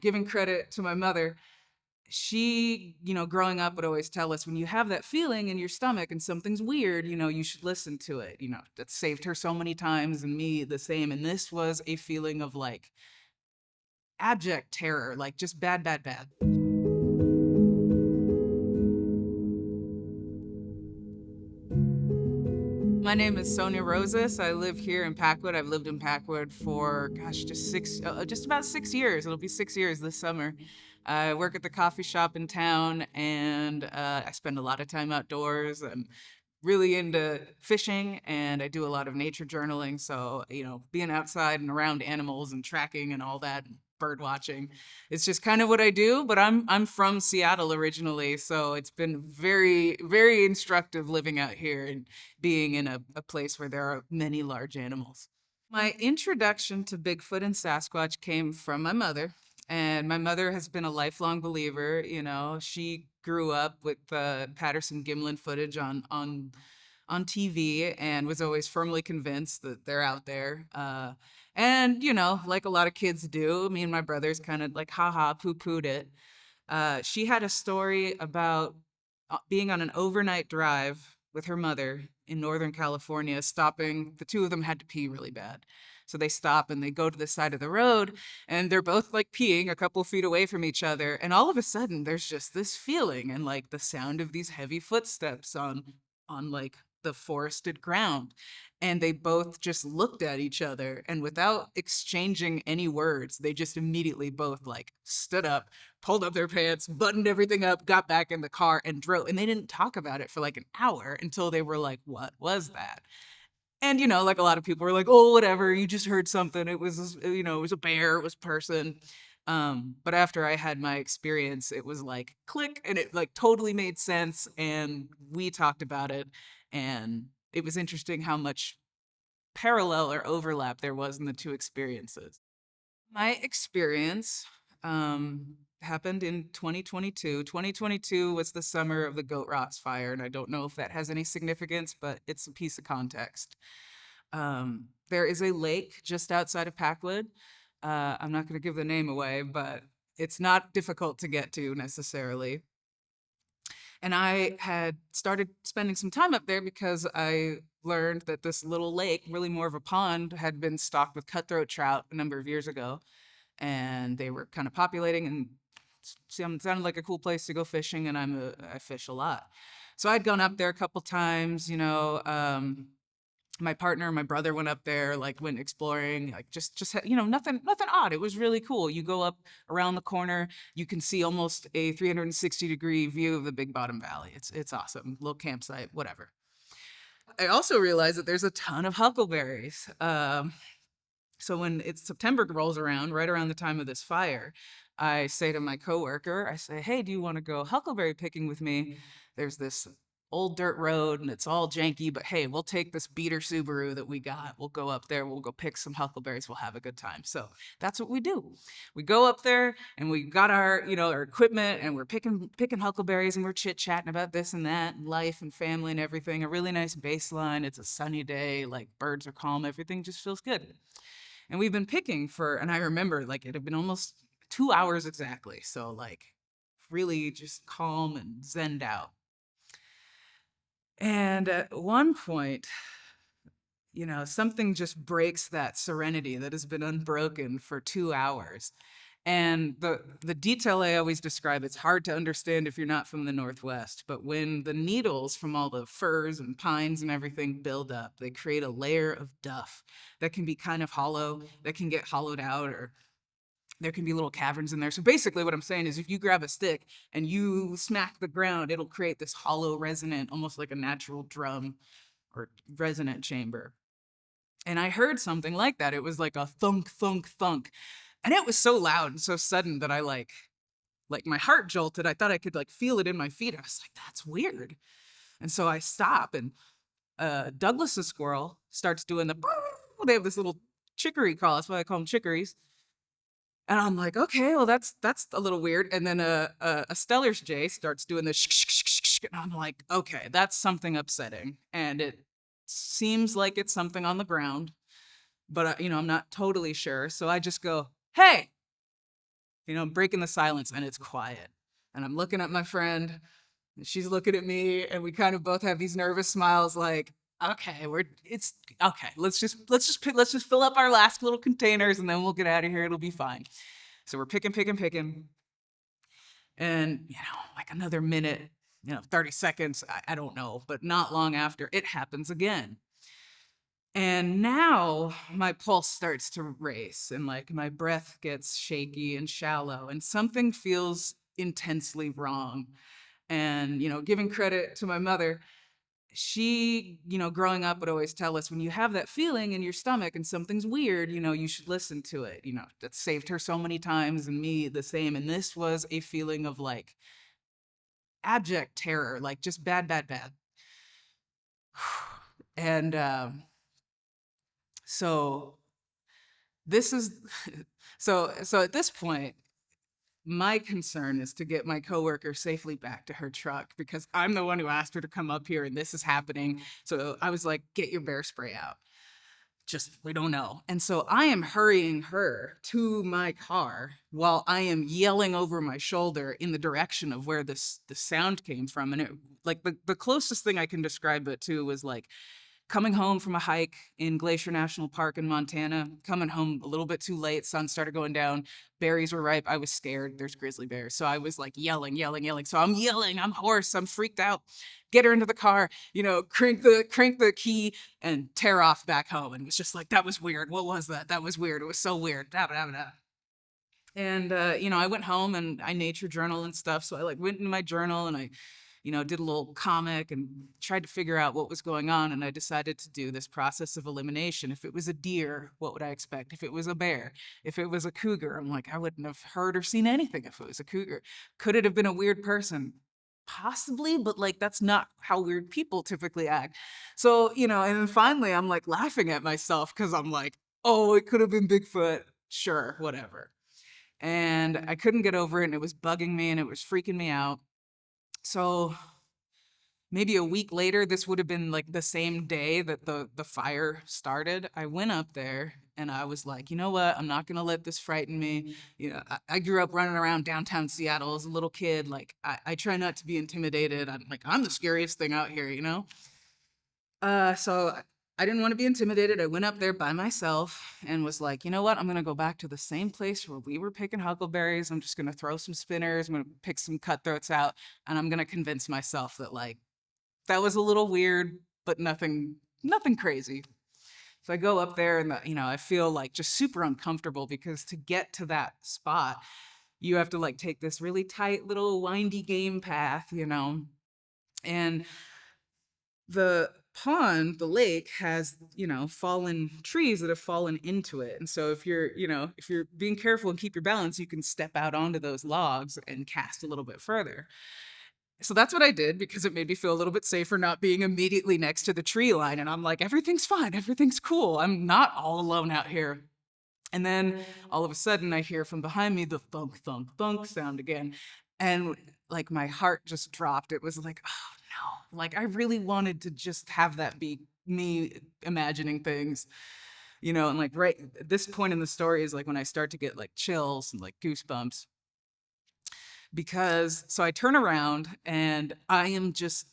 giving credit to my mother, she, growing up would always tell us when you have that feeling in your stomach and something's weird, you should listen to it. That saved her so many times and me the same. And this was a feeling of like abject terror, like just bad, bad, bad. My name is Sonia Rosas. I live here in Packwood. I've lived in Packwood for, gosh, just about 6 years. It'll be 6 years this summer. I work at the coffee shop in town, and I spend a lot of time outdoors. I'm really into fishing, and I do a lot of nature journaling. So, being outside and around animals and tracking and all that, bird watching, it's just kind of what I do. But I'm from Seattle originally, so it's been very, very instructive living out here and being in a place where there are many large animals. My introduction to Bigfoot and Sasquatch came from my mother, and my mother has been a lifelong believer. She grew up with Patterson Gimlin footage on TV and was always firmly convinced that they're out there. And like a lot of kids do, me and my brothers kind of like haha poo-pooed it. She had a story about being on an overnight drive with her mother in Northern California, stopping. The two of them had to pee really bad. So they stop and they go to the side of the road, and they're both like peeing a couple feet away from each other. And all of a sudden, there's just this feeling and like the sound of these heavy footsteps on like the forested ground. And they both just looked at each other, and without exchanging any words, they just immediately both like stood up, pulled up their pants, buttoned everything up, got back in the car and drove. And they didn't talk about it for like an hour until they were like, what was that? And, like a lot of people were like, oh, whatever, you just heard something. It was a bear, it was a person. But after I had my experience, it was like click, and it like totally made sense. And we talked about it. And it was interesting how much parallel or overlap there was in the two experiences. My experience happened in 2022. 2022 was the summer of the Goat Rocks fire, and I don't know if that has any significance, but it's a piece of context. There is a lake just outside of Packwood. I'm not going to give the name away, but it's not difficult to get to necessarily. And I had started spending some time up there because I learned that this little lake, really more of a pond, had been stocked with cutthroat trout a number of years ago, and they were kind of populating, and sounded like a cool place to go fishing, and I fish a lot. So I'd gone up there a couple times. My partner, my brother went up there, like went exploring, like just nothing odd. It was really cool. You go up around the corner, you can see almost a 360-degree view of the Big Bottom Valley. It's awesome. Little campsite, whatever. I also realized that there's a ton of huckleberries. So when it's September rolls around, right around the time of this fire, I say to my coworker, I say, "Hey, do you want to go huckleberry picking with me? There's this old dirt road and it's all janky, but hey, we'll take this beater Subaru that we got. We'll go up there, we'll go pick some huckleberries, we'll have a good time." So that's what we do. We go up there and we got our equipment, and we're picking huckleberries, and we're chit-chatting about this and that and life and family and everything. A really nice baseline. It's a sunny day, like birds are calm, everything just feels good. And we've been picking and I remember like it had been almost 2 hours exactly. So like really just calm and zened out. And at one point, something just breaks that serenity that has been unbroken for 2 hours. And the detail I always describe, it's hard to understand if you're not from the Northwest, but when the needles from all the firs and pines and everything build up, they create a layer of duff that can be kind of hollow, that can get hollowed out, or there can be little caverns in there. So basically what I'm saying is if you grab a stick and you smack the ground, it'll create this hollow resonant, almost like a natural drum or resonant chamber. And I heard something like that. It was like a thunk, thunk, thunk. And it was so loud and so sudden that I like my heart jolted. I thought I could like feel it in my feet. I was like, that's weird. And so I stop, and Douglas's squirrel starts doing the they have this little chicory call. That's why I call them chickories. And I'm like, okay, well that's a little weird. And then a Stellar's jay starts doing this and I'm like, okay, that's something upsetting. And it seems like it's something on the ground, but I'm not totally sure. So I just go, hey, breaking the silence, and it's quiet. And I'm looking at my friend, and she's looking at me, and we kind of both have these nervous smiles, like, okay, it's okay. Let's just fill up our last little containers, and then we'll get out of here. It'll be fine. So we're picking, and like another minute, 30 seconds, I don't know, but not long after, it happens again. And now my pulse starts to race, and like my breath gets shaky and shallow, and something feels intensely wrong. And, giving credit to my mother, she, growing up would always tell us, when you have that feeling in your stomach and something's weird, you should listen to it. That saved her so many times, and me the same. And this was a feeling of like abject terror, like just bad, bad, bad. And so this is so at this point, my concern is to get my coworker safely back to her truck, because I'm the one who asked her to come up here and this is happening. So I was like, get your bear spray out. Just, we don't know. And so I am hurrying her to my car while I am yelling over my shoulder in the direction of where the sound came from. And it, like, the closest thing I can describe it to was like coming home from a hike in Glacier National Park in Montana, coming home a little bit too late, sun started going down, berries were ripe, I was scared, there's grizzly bears. So I was like yelling. So I'm yelling, I'm hoarse, I'm freaked out, get her into the car, crank the key and tear off back home. And it was just like, that was weird, what was that? That was weird, it was so weird, da, da, da, da. And, I went home and I nature journal and stuff. So I like went into my journal and I, did a little comic and tried to figure out what was going on. And I decided to do this process of elimination. If it was a deer, what would I expect? If it was a bear, if it was a cougar, I'm like, I wouldn't have heard or seen anything if it was a cougar. Could it have been a weird person? Possibly, but like, that's not how weird people typically act. So, and then finally I'm like laughing at myself because I'm like, oh, it could have been Bigfoot. Sure, whatever. And I couldn't get over it, and it was bugging me and it was freaking me out. So maybe a week later, this would have been like the same day that the fire started. I went up there and I was like, you know what? I'm not gonna let this frighten me. I grew up running around downtown Seattle as a little kid. Like I try not to be intimidated. I'm like, I'm the scariest thing out here. So I didn't want to be intimidated. I went up there by myself and was like, you know what? I'm going to go back to the same place where we were picking huckleberries. I'm just going to throw some spinners. I'm going to pick some cutthroats out. And I'm going to convince myself that like, that was a little weird, but nothing crazy. So I go up there and, I feel like just super uncomfortable, because to get to that spot, you have to like take this really tight little windy game path, and the pond, the lake has, fallen trees that have fallen into it. And so if you're being careful and keep your balance, you can step out onto those logs and cast a little bit further. So that's what I did, because it made me feel a little bit safer not being immediately next to the tree line. And I'm like, everything's fine, everything's cool. I'm not all alone out here. And then all of a sudden I hear from behind me the thunk, thunk, thunk sound again. And like my heart just dropped. It was like, oh no, like I really wanted to just have that be me imagining things, and like right at this point in the story is like when I start to get like chills and like goosebumps. Because so I turn around and I am just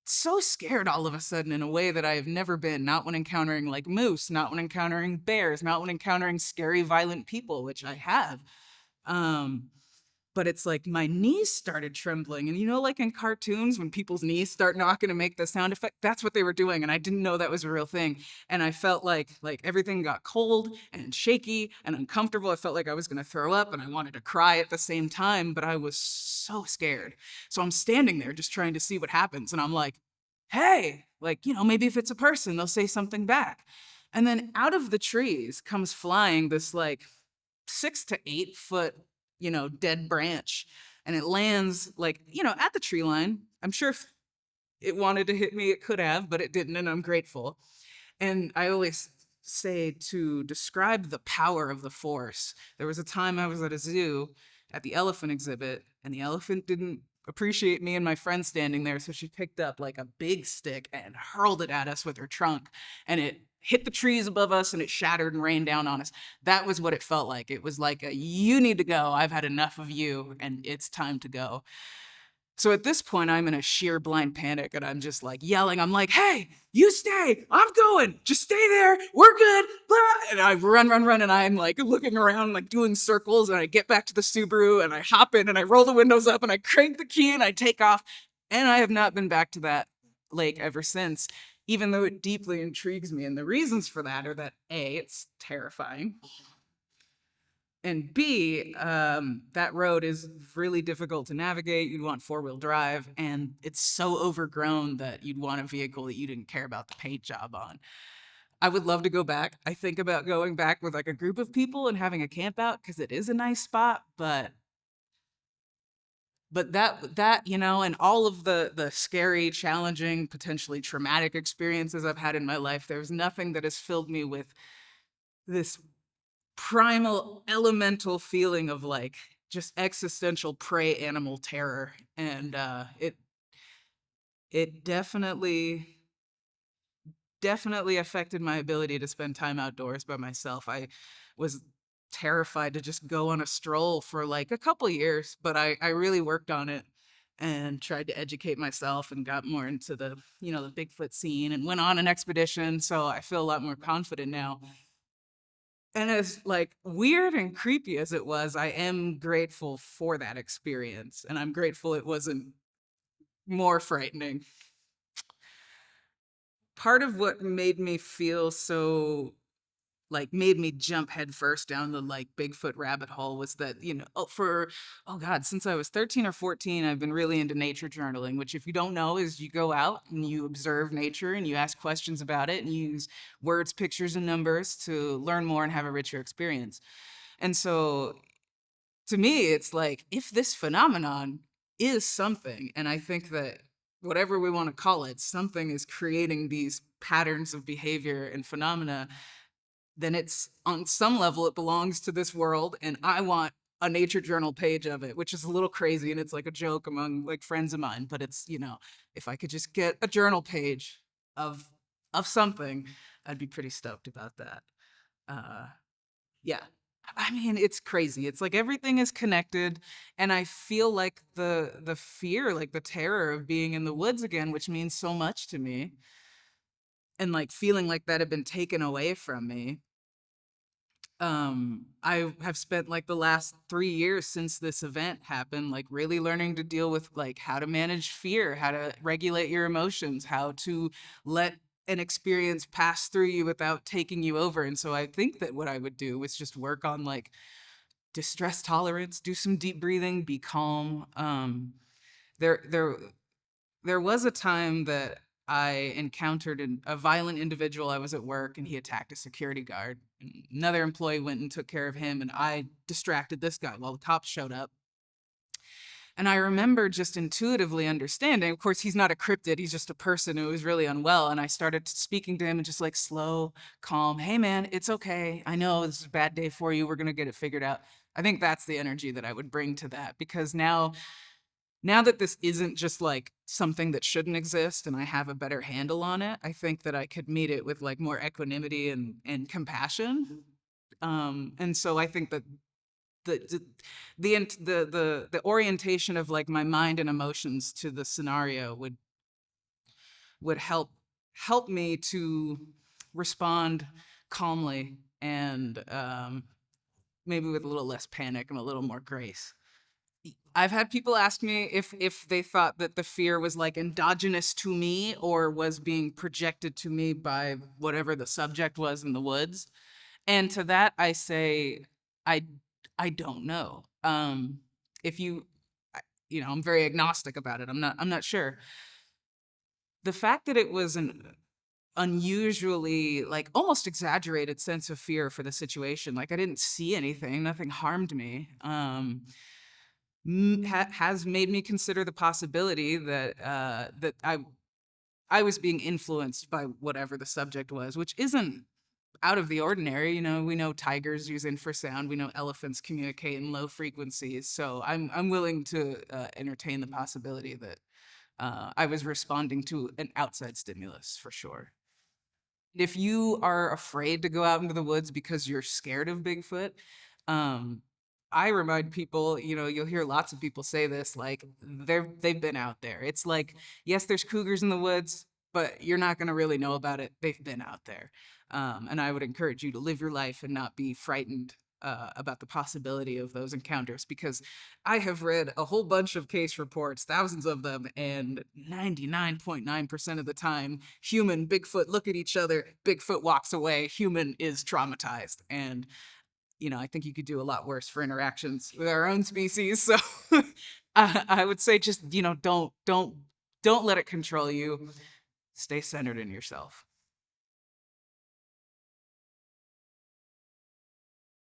so scared all of a sudden in a way that I have never been, not when encountering like moose, not when encountering bears, not when encountering scary, violent people, which I have. But it's like my knees started trembling. And like in cartoons, when people's knees start knocking to make the sound effect, that's what they were doing. And I didn't know that was a real thing. And I felt like everything got cold and shaky and uncomfortable. I felt like I was gonna throw up and I wanted to cry at the same time, but I was so scared. So I'm standing there just trying to see what happens. And I'm like, hey, like, maybe if it's a person, they'll say something back. And then out of the trees comes flying this like 6 to 8 foot dead branch, and it lands like, at the tree line. I'm sure if it wanted to hit me, it could have, but it didn't, and I'm grateful. And I always say, to describe the power of the force, there was a time I was at a zoo at the elephant exhibit, and the elephant didn't appreciate me and my friend standing there. So she picked up like a big stick and hurled it at us with her trunk, and it hit the trees above us and it shattered and rained down on us. That was what it felt like. It was like, you need to go. I've had enough of you and it's time to go. So at this point, I'm in a sheer blind panic and I'm just like yelling. I'm like, hey, you stay. I'm going. Just stay there. We're good. Blah. And I run, run, run. And I'm like looking around, like doing circles. And I get back to the Subaru and I hop in and I roll the windows up and I crank the key and I take off. And I have not been back to that lake ever since, even though it deeply intrigues me. And the reasons for that are that A, it's terrifying. And B, that road is really difficult to navigate. You'd want four-wheel drive, and it's so overgrown that you'd want a vehicle that you didn't care about the paint job on. I would love to go back. I think about going back with like a group of people and having a camp out because it is a nice spot, but that and all of the scary, challenging, potentially traumatic experiences I've had in my life, there's nothing that has filled me with this primal elemental feeling of like just existential prey animal terror. And it definitely affected my ability to spend time outdoors by myself. I was terrified to just go on a stroll for like a couple years, but I really worked on it and tried to educate myself and got more into the Bigfoot scene and went on an expedition. So I feel a lot more confident now. And as like weird and creepy as it was, I am grateful for that experience. And I'm grateful it wasn't more frightening. Part of what made me feel so made me jump headfirst down the like Bigfoot rabbit hole was that, since I was 13 or 14, I've been really into nature journaling, which if you don't know is you go out and you observe nature and you ask questions about it and you use words, pictures, and numbers to learn more and have a richer experience. And so to me, it's like, if this phenomenon is something, and I think that whatever we want to call it, something is creating these patterns of behavior and phenomena, then it's on some level it belongs to this world, and I want a nature journal page of it, which is a little crazy and it's like a joke among like friends of mine, but it's, if I could just get a journal page of something, I'd be pretty stoked about that. Yeah. I mean, it's crazy. It's like everything is connected, and I feel like the fear, like the terror of being in the woods again, which means so much to me, and like feeling like that had been taken away from me. I have spent like the last 3 years since this event happened, like really learning to deal with like how to manage fear, how to regulate your emotions, how to let an experience pass through you without taking you over. And so I think that what I would do was just work on like distress tolerance, do some deep breathing, be calm. There, there, there was a time that I encountered a violent individual. I was at work and he attacked a security guard. Another employee went and took care of him, and I distracted this guy while the cops showed up. And I remember just intuitively understanding, of course, he's not a cryptid, he's just a person who was really unwell. And I started speaking to him and just like slow, calm, hey man, it's okay. I know this is a bad day for you. We're going to get it figured out. I think that's the energy that I would bring to that, because now that this isn't just like something that shouldn't exist and I have a better handle on it, I think that I could meet it with like more equanimity and compassion. And so I think that the orientation of like my mind and emotions to the scenario would help me to respond calmly and maybe with a little less panic and a little more grace. I've had people ask me if they thought that the fear was like endogenous to me or was being projected to me by whatever the subject was in the woods. And to that I say, I I don't know. If you I'm very agnostic about it. I'm not sure. The fact that it was an unusually like almost exaggerated sense of fear for the situation, like I didn't see anything, nothing harmed me. Has made me consider the possibility that I was being influenced by whatever the subject was, which isn't out of the ordinary. You know, we know tigers use infrasound. We know elephants communicate in low frequencies. So I'm willing to entertain the possibility that I was responding to an outside stimulus for sure. If you are afraid to go out into the woods because you're scared of Bigfoot, um, I remind people, you know, you'll hear lots of people say this, like they've been out there. It's like, yes, there's cougars in the woods, but you're not gonna really know about it. They've been out there. And I would encourage you to live your life and not be frightened about the possibility of those encounters, because I have read a whole bunch of case reports, thousands of them, and 99.9% of the time, human, Bigfoot look at each other, Bigfoot walks away, human is traumatized. And, you know, I think you could do a lot worse for interactions with our own species. So I would say just, you know, don't let it control you. Stay centered in yourself.